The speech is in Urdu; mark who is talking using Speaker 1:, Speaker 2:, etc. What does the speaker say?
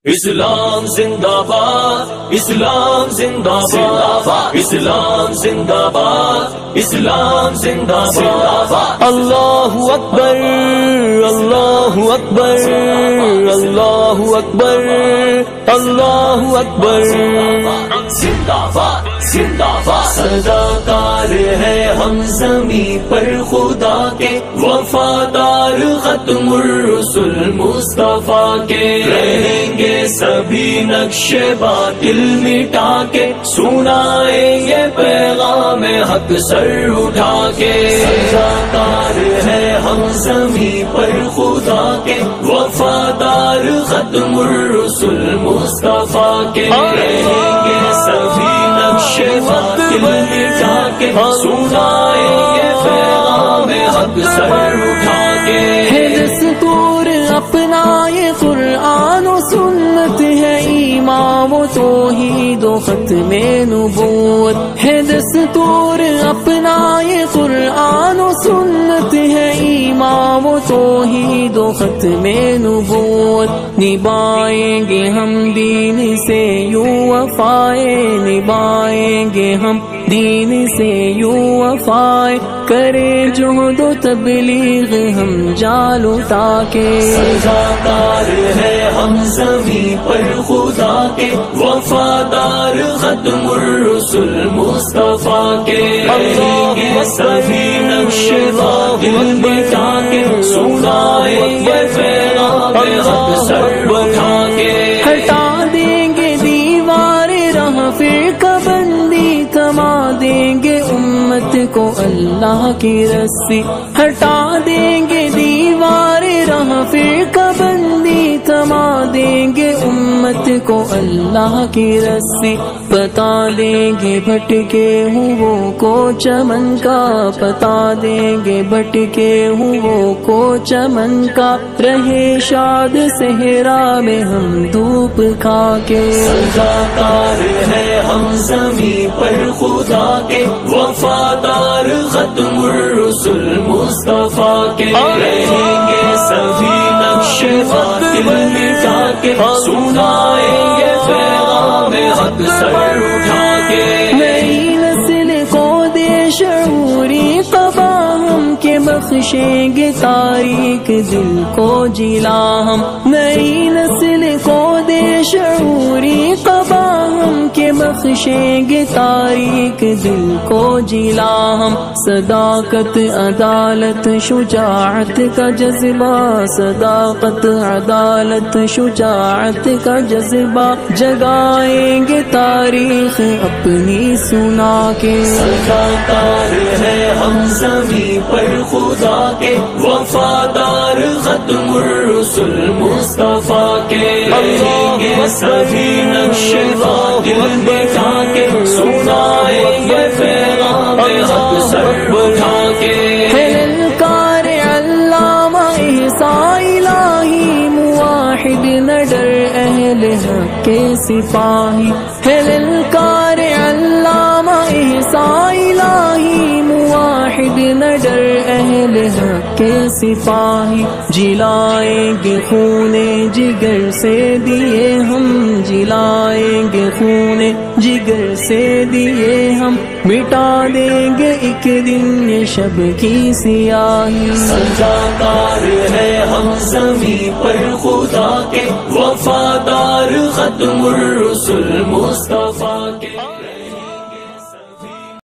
Speaker 1: اسلام زندہ باد، اسلام زندہ باد، اسلام زندہ باد، اسلام زندہ باد۔ اللہ اکبر، اللہ اکبر، اللہ اکبر، اللہ اکبر۔ زندہ باد، زندہ باد۔ صداکار ہے ہم زمین پر خدا کے، وفادار ختم الرسل مصطفیٰ کے، رہیں گے سبھی نقش باطل مٹا کے، سنائیں گے پیغام حق سر اٹھا کے۔ صداکار ہے ہم زمین پر خدا کے، وفادار ختم الرسل مصطفیٰ کے، رہیں گے سبھی نقش باطل مٹا کے، سنائیں گے پیغام حق سر اٹھا کے۔
Speaker 2: ہے دستور اپنا یہ قرآن و سنت، ہے ایمان و توحید و ختم نبوت، ہے دستور اپنا یہ قرآن و سنت، ہے ایمان و توحید و ختم نبوت۔ نبھائیں گے ہم دین سے یوں وفائے، نبھائیں گے ہم دین سے یوں وفائے، کرے جہد و تبلیغ ہم جال اٹھا کے۔
Speaker 1: صداکار ہے ہم زمین پر خدا کے، وفادار ختم الرسل مصطفیٰ کے، رہیں گے سبھی نقش باطل مٹا کے، سنائیں گے پیغام حق سر اٹھا کے۔
Speaker 2: ہٹا دیں گے دیوار راہ فرقہ بندی، تھما دیں گے امت کو اللہ کی رسی، ہٹا دیں گے دیوار راہ فرقہ بندی، تھما دیں گے امت کو اللہ کی رسی، بتا دیں گے بھٹکے ہوں کو چمن کا، بتا دیں گے بھٹکے ہوں کو چمن کا، رہے شاد صحرا میں ہم دھوپ کھا کے۔
Speaker 1: صداکار ہے ہم زمین پر خدا کے، وفادار ختم الرسل مصطفیٰ کے، رہیں گے سبھی نقش باطل مٹا کے، سنائیں گے پیغام حق سر اٹھا کے۔
Speaker 2: نئی نسل کو دے شعوری قبا ہم کے، بخشیں گے تاریک دل کو جلا ہم، نئی نسل کو دے شعوری قبا ہم کے، بخشیں گے تاریک دل کو جلا ہم، صداقت عدالت شجاعت کا جذبہ، صداقت عدالت شجاعت کا جذبہ، جگائیں گے تاریخ اپنی سنا کے۔
Speaker 1: صداکار ہے ہم زمین پر خدا کے، وفادار ختم الرسل مصطفیٰ کے، رہیں گے سبھی نقش باطل مٹا کے، سنائیں گے پیغام حق سر اٹھا کے۔
Speaker 2: ہے للکار علامہ احسان الہی، مواحد نہ ڈر اہل حق کے سپاہی، ہے للکار علامہ احسان الہی، مواحد نہ ڈر اہل حق کے سپاہی، جلائیں گے خون جگر سے دیے ہم، جلائیں گے خون جگر سے دیے ہم، مٹا دیں گے ایک دن یہ شب کی سیاہی۔
Speaker 1: صداکار ہے ہم زمین پر خدا کے، وفادار ختم الرسل مصطفیٰ کے۔